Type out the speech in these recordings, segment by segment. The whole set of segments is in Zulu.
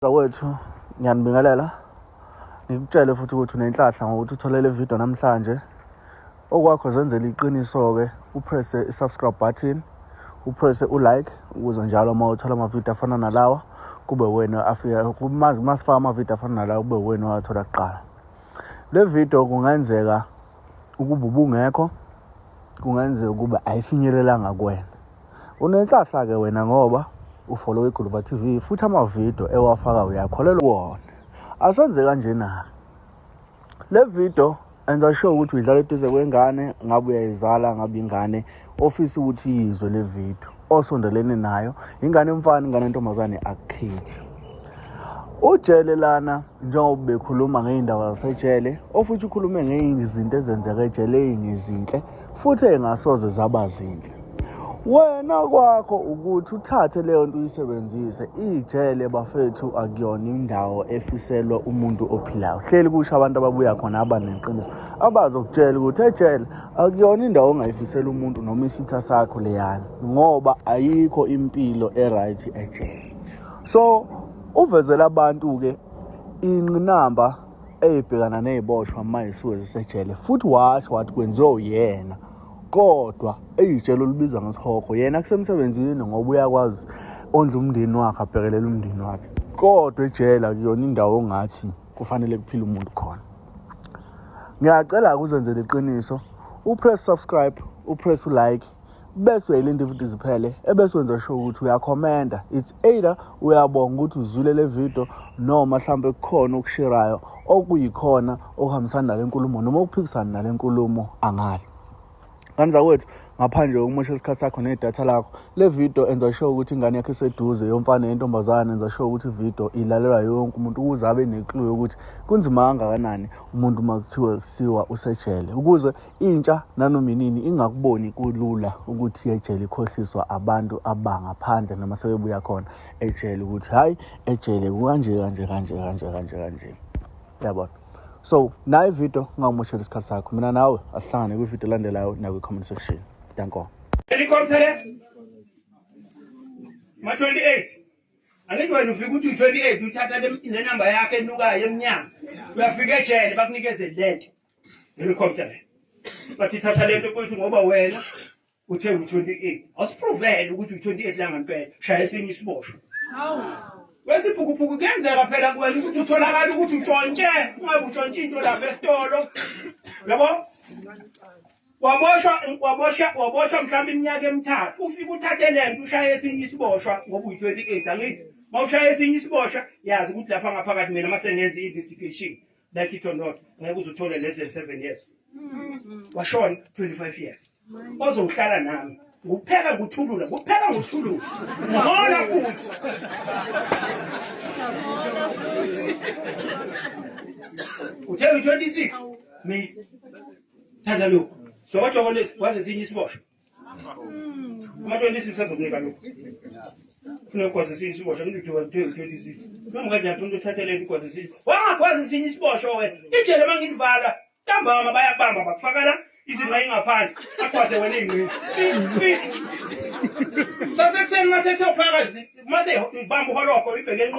Zawethu ngiyanibingelela ngikutshele futhi ukuthi unenhlahla ngokuthi uthole le video namhlanje. Okwakho zenzele iqiniso ke upress i-subscribe button, upress u-like ukuze njalo uma uthola amavidiyo afana nalawa kube wena afika masifaka amavidiyo afana nalawa kube wena owathola kuqala. Le video kungenzeka ukuba ubungekho, kungenzeka ukuba ayifinyelelanga kuwena. Unenhlahla ke wena ngoba ufollow iGuluva TV futhi amavidiyo ewafaka uyakholelwa kuwona. Asenze kanje na. Le video enza sure ukuthi uyidlala eduze kwengane, ngabe uyayizala, ngabe ingane ofisa ukuthi yizwe le video. Osondelene nayo, ingane emfana, ingane entombazane akukhethi. Ujele lana njengoba bekhuluma ngezindawo zasejele, ofuthi ukhulume ngezinto ezenzeka ejele ezinhle futhi engasoze zaba zinhle. Wena kwakho ukuthi uthathe leyo nto uyisebenzise. Ijele bafethu akuyona indawo efiselwa umuntu ophilayo. Hleli kusho abantu ababuya khona abaneqiniso abazokutshela ukuthi ejele akuyona indawo ongayifisela umuntu noma isitha sakho leyana, ngoba ayikho impilo eright ejele. So uvezela abantu ke inqinamba eyibhekana neziboshwa mayisuke zisejele futhi washo wathi kwenziwa uyena. Kodwa ejele olubiza ngesihogo yena kusemsebenzini ngoba uyakwazi ondla umndeni wakhe, abhekelela umndeni wakhe. Kodwa ejele akuyona indawo ongathi kufanele kuphile umuntu khona. Ngiyacela ukuzenzela iqiniso, upress subscribe, upress ulike, bese uyayilinda ividiyo ziphele, ebese wenza sure ukuthi uyakhomenda. It's either uyabonga ukuthi uzwile le video noma mhlambe kukhona okushirayo okuyikhona okuhambisana nale nkulumo noma okuphikisana nale nkulumo angale. Kanza wethu ngaphandle kokumosha isikhathi sakho nedatha lakho, le video enza sure ukuthi ingane yakhe iseduze, yomfana yentombazane, enza sure ukuthi video ilalelwa yonke umuntu ukuze abe neclue ukuthi kunzima kangakanani umuntu makuthiwa kusiwa usejele, ukuze intsha nanoma inini ingakuboni kulula ukuthi ejele ikhohliswa abantu abangaphandle noma sebebuya khona ejele ukuthi hayi ejele kanje. Yabona. So, nayi video ngingamoshela isikhathi sakho. Mina nawe asihlangane kwivideo elandelayo na kwi-comment section. Danko. Helicopter ma 28. Angithi wena ufika uthi 28 uthatha le number yakhe enukayo emnyama. Uyafika ejele bakunikeze lento. Helicopter. Bathi thatha lento futhi ngoba wena uthe u28. Awusiprovele ukuthi u28 la ngempela. Shaya esinye isiboshwa. Hawu. Wesiphukupuku kuyenzeka phela kuwena ukuthi utholakala ukuthi utshontshe, ungabe utshontshe into lapha esitolo. Yabo? Waboshwa mhlawumbe iminyaka emithathu. Ufika uthathe lento ushaye esinye isiboshwa ngoba uyi28. Angithi mawushaya esinye isiboshwa yazi ukuthi lapha ngaphakathi mina mase ngenza investigation like it or not ngeke uzothole less than 7 years. Washona 25 years. Ozohlala nami. Ukupheka nguthulula, ngona futhi. Uthe u26 mi thanda lo. Sokho lesi waze sinye isiboshwa. Uma 26 sazokunika lo. Ufuna ukwazi sinye isiboshwa ngithi uthe 26. Noma kade ngifuna ukuthatha le ukwazi sinye. Wangakwazi sinye isiboshwa wena. Ijele mangilivala, ntambama bayabamba bakufakala izinga ingaphandle akwaze wena ingqini. Sasekuseni masethe uphakathi mase ibamba uholokho ibheke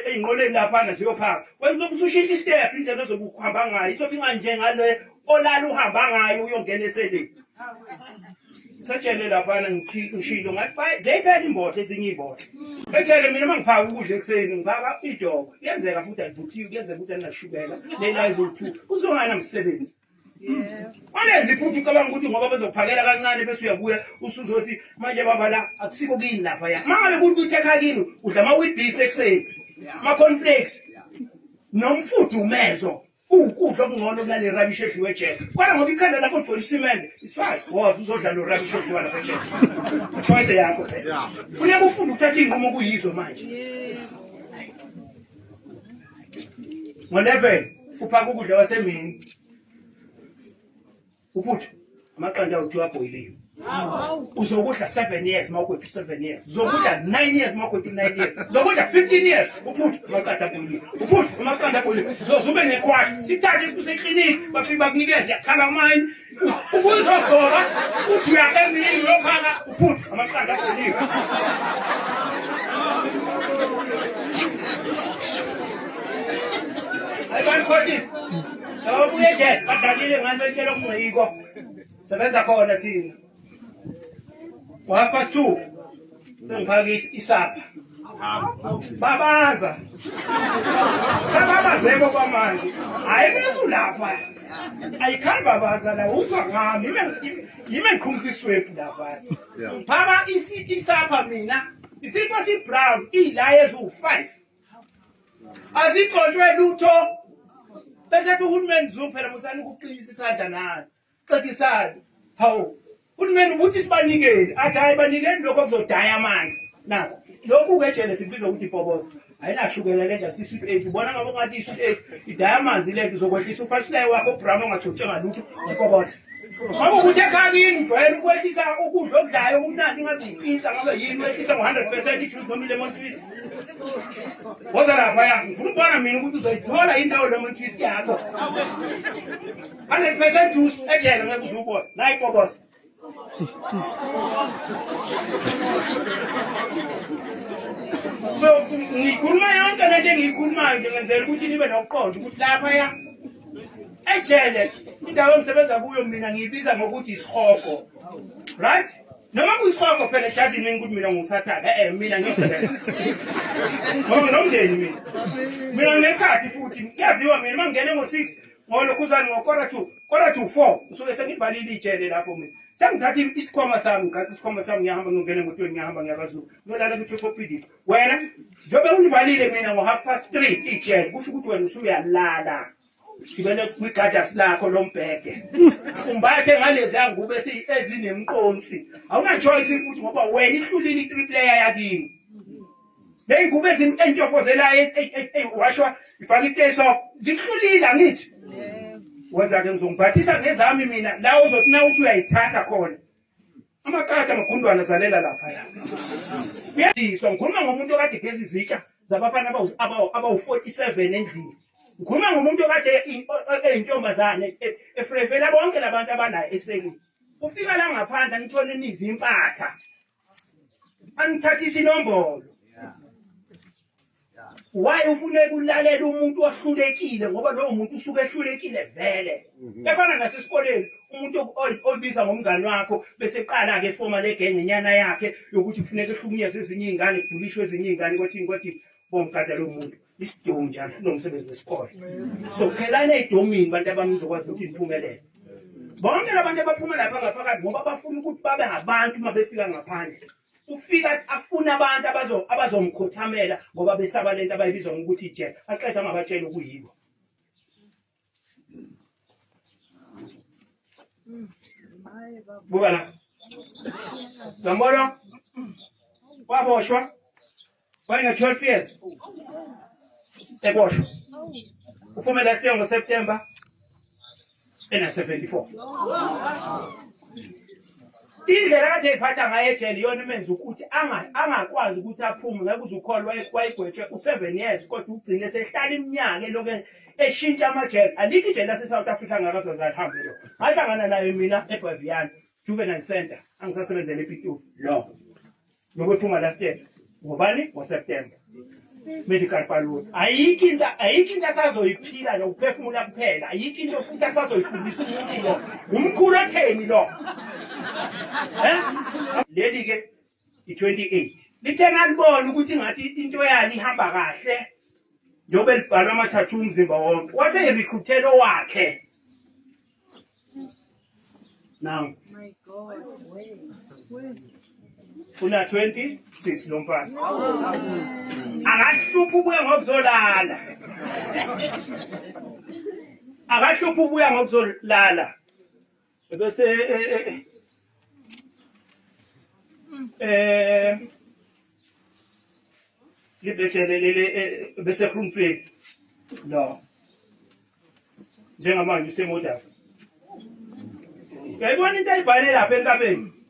enqoleni lapha ziyophaka. Wenza ubusushintsha istep indlela ozobuhamba ngayo. Izobe inganje ngale olala uhamba ngayo uyongena eseleni. Sajele lapha ngishilo ngathi zeyiphela imbohle ezinye izibothe. Ejele mina mangiphaka ukudla ekseni ngifaka idoko. Kuyenzeka futhi ayivuthiwe, kuyenzeka ukuthi anashukela. Lela izo2 uzongana umsebenzi. Alezi futhi ucabanga ukuthi ngoba bezokuphakela kancane bese uyabuya usuzothi manje baba la akusiko kini lapha ya. Mangabe kuthi utheka kini udla ama Weetabix ekseni, ama cornflakes, nomfudumezo. Ukudla okungcono kunale rubbish edliwe ejele. Kodwa ngoba ikhanda lakho ugcwele isimende, it's fine. Wazi uzodla lo rubbish odliwa lapha ejele. Choice yakho phela. Funeka ufunde ukuthatha inqumo kuyizo manje. Ngo11 uphaka ukudla kwasemini. Uphuthi amaqanda uthiwa boiliwe. Uzokudla 7 years mawukwethu 7 years. Uzokudla 9 years mawukwethu 9 years. Uzokudla 15 years. Uphuthi amaqanda boiliwe. Uphuthi amaqanda boiliwe. Uzozube nequash. Sithathe sikuse clinic bafika bakunikeze yakhala mine. Ubuzogcoka uthi uyakemini uyophaka uphuthi amaqanda boiliwe. Ayibani labo buye nje badlalile ngani betshela umngciko sebenza khona thina 2:30 sengiphaka isapha babaza sababazeko kwamanje hayi bese lapha ayikhali babaza la uzwa ngami yime ngikhumsiswephu lapha phaka isapha mina isipha si brown ilaye ezu5 azigcotshwe lutho bese uhulumeni zoom phela musani ukuqinisa isandla nayo xekisana hawo uhulumeni ubuthi sibanikele athi hayi banikeni lokho kuzodaya amanzi nazo lokhu kejele sibiza ukuthi ibhoboza ayinashukela lendla siswit 8 ubona ngabe ngathi iswit 8 idaya amanzi lethu uzokwehlisa ufashilayo wakho brown ongathuthe ngalutho ngibhoboza ngoba ukuthi ekhakini ujwayele ukwehlisa ukudla okudlayo kumnandi ngathi ipizza ngabe yini wehlisa ngo100% ijuice noma lemon twist woza lapha ya ngifuna ukubona mina ukuthi uzoyithola indawo lemon twist yakho 100% juice ejele ngeke uzubona nayi ibhoboza so ngikhuluma yonke lento engiyikhulumayo nje ngenzela ukuthi nibe nokuqonda ukuthi lapha ya ejele indawo emsebenza kuyo mina ngiyibiza ngokuthi isihogo right noma kuyisihogo phela it mean ukuthi mina ngusathana mina ngisebenza nomndeni mina ngesikhathi futhi kuyaziwa mina mangene ngo6 ngolokhuzana ngo4 to 4 usuke sengivalile ijele lapho mina sengithatha isikhwama sami ngiyahamba ngingena ngotweni ngiyahamba ngiyakwaZulu ngolala kuThopidi wena njobe ungivalile mina ngo3:30 ijele kusho ukuthi wena usuyalala sibele kwigadas lakho lombheke umbathe ngalezi angube ezinemqonsi awuna choice futhi ngoba wena ihlulile i3 player yakini lengube ezintofozelayo washwa ifaka i-taste off zihlulile angithi waza ke ngizongiphathisa ngezami mina la uzothi na uthi uyayithatha khona amakada amagundwana zalela lapha la uyadiswa ngikhuluma ngomuntu okade gezi izitsha zabafana abawu47 endlini ngikhuluma ngomuntu okade eyintombazane efrevela bonke labantu abanayo eseni ufika la ngaphandle ngithole inizi impatha angithathisa inombolo why ufune kulalela umuntu ohlulekile ngoba lo muntu usuke ehlulekile vele efana nasesikoleni umuntu obiza ngomngani wakho bese eqala ke forma legenge nyana yakhe yokuthi kufuneka ehlukunyezwe ezinye izingane kudulishwe ezinye izingane kwathi bomkada lo muntu isidomu njalo nomsebenzi wesikole so phelana edomini bantu abamizokwazi ukuthi impumelele bonke labantu abaphuma lapha ngaphakathi ngoba bafuna ukuthi babe ngabantu mabefika ngaphandle ufika afuna abantu abazomkhothamela ngoba besaba lento abayibizwa ngokuthi ijele aqeda ngabatshela ukuyibo buka la ngambona waboshwa wayena 12 years eboshwa ufumela siya ngoSeptember ena 74 indlela kade ephatha ngayo ejele yona imenza ukuthi angakwazi ukuthi aphume ngeke uzukholwa wayigwetshwe u7 years kodwa ugcine sehlala iminyaka lokho eshintsha amajele alikho ijele lase-South Africa ngakazazi ahambe lo ngahlangana nayo mina eBaviana Juvenile Center angisasebenzela ePitoli lo nokwephuma last year ngobani ngoSeptember medical parole ayikho into asazoyiphila nokuphefumula kuphela ayikho into futhi asazoyifundisa umuntu lo umkhulu otheni lo leli ke i28 lithe nalibona ukuthi ngathi into yali ihamba kahle njobe libhala amathathu umzimba wonke wase erecruitelo wakhe now my god una 26 lo mfana akahlupha ubuya ngokuzolala akahlupha ubuya ngokuzolala bese libethelele bese khumfeki no njengamanje usemoda yayibona into ayibhale lapha entabeni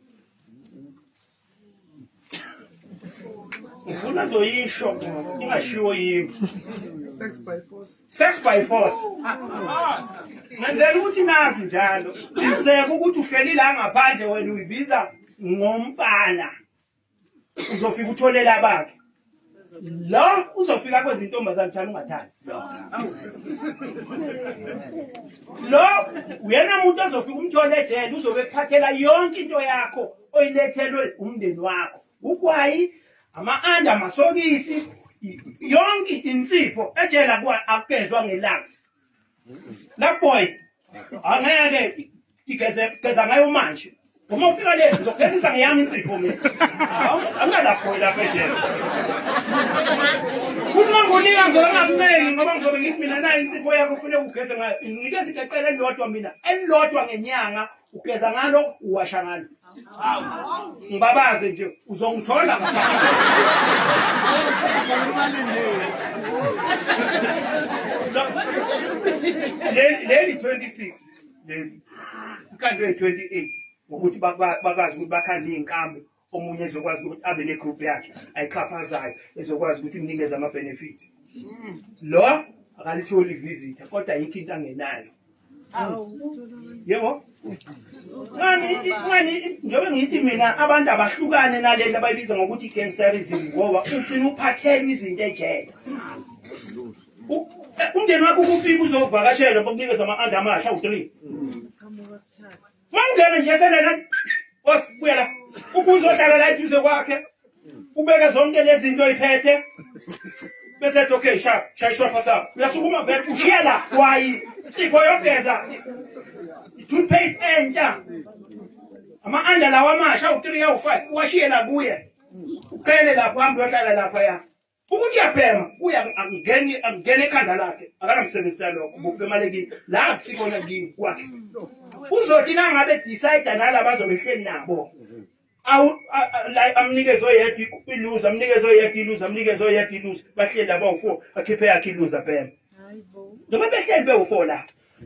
ufuna zoyisho ingashiwo yimi sex by force ngenzela ukuthi nazi njalo kwenzeka ukuthi uhleli la ngaphandle wena uyibiza ngomfana uzofika utholela abakhe lo uzofika kwezintombazane thana ungathandi lo uyena umuntu ozofika umthole ejele uzobe kuphathela yonke into yakho oyilethelwe umndeni wakho ugwayi ama-anda amasokisi yonke insipho ejele akukezwa ngelaks love boy angeke igeza ngayo manje uma ufika lezi ngizogezisa ngeyami insipho mina angalapho lapha ejele uma ngonika ngizobangakuneki ngoba ngizobe ngithi mina nayo insipho yakho kufanele ugeze ngayo nginikeza iqeqela elilodwa mina elilodwa ngenyanga ugeza ngalo uwasha ngalo ngibabaze nje uzongithola leli 26 leli ikanti 28 ukuthi bakwazi ukuthi bakhande iy'nkambi omunye ezokwazi ukuthi abe negroup yakhe ayixhaphazayo ezokwazi ukuthi imnikeze ama-benefit lo akalitholi ivisitha kodwa yikho into angenayo yebo ngani njengoba ngithi mina abantu abahlukane nalento abayibiza ngokuthi i-gangsterism ngoba ufina uphathelwe izinto ejele umndeni wakho ukufika uzovakashela bokunikeza ama-anda amasha awu-3 mangena nje selena buya la ukuzohlala la eduze kwakhe ubeke zonke lezi zinto oyiphethe bese ethi okay shayishwa phasa uyasukuma vele ushiya la wayi insipho yogeza i-toothpaste entsha ama-anda lawa amasha awu-3 awu-5 uwashiye la kuye uqele lapho hambe uyohlala laphaya ukuthi uyaphema angene ekhanda lakhe akanamsebenzi lalokho bukubemalekile la akusikona kimi kwakhe uzothi nangabe decide nalaba azobehleli nabo amnikeze oyedwa iluze amnikeze oyedwa iluze amnikeze oyedwa iluze bahleli laba u4 bakhiphe yakhe iluze aphema noma behleli be-4 la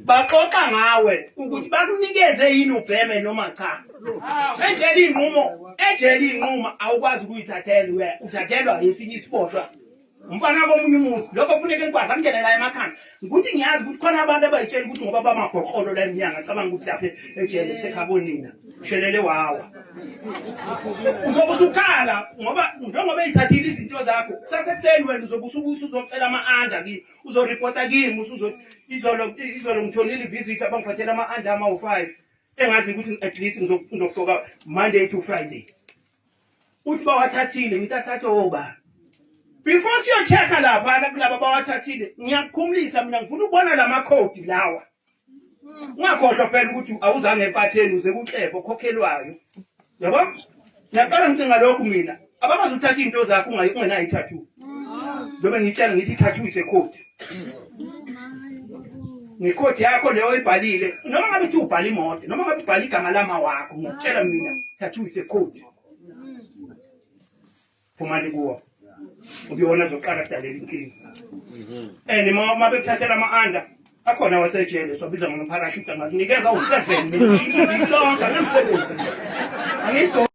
baxoxa ngawe ukuthi bakunikeze yini ubheme noma cha ejele inqumo awukwazi ukuyithathela uthathelwa esinye isiboshwa umfana komunye umuzi lokho kufuneka nikwazi amngene la emakhanda ukuthi ngiyazi ukuthi khona abantu abayitshela ukuthi ngoba bamabhoqolo la eminyanga cabanga ukuthi lapha ejele kusekhabonina shelele wawa uzobe usukhala ngoba njengoba eyithathile izinto zakho kusasekuseni wena uzobe uzocela ama-anda kimi uzoripota kimi izolo ngithonile ivisitha bangiphathela ama-anda ama-5 engazi ukuthi at least ngizogqoka Monday to Friday uthi bawathathile ngithi athathe oba before siyochecka lapha kulaba bawathathile ngiyakukhumulisa mina ngifuna ukubona la makhodi lawa ungakhohlwa phela ukuthi awuzange empatheni uze kuxhepho khokhelwayo yabo ngiyaqala ngicinga lokhu mina abangazuthatha izinto zakho ungenayo i-tattoo njengoba ngitshela ngithi i-tattoo is a code ngekhodi yakho leyo oyibhalile noma ngabe uthi ubhala imoto noma ngabe ubhala igama lama wakho ngiyakutshela mina tattoo is a code phumani kuwo ubiyona zoqala kudalela inkinga and uma bekuthathela ama-anda akhona wasejele sobiza ngomparashute angakunikeza u7 mina isonke angamsebenzi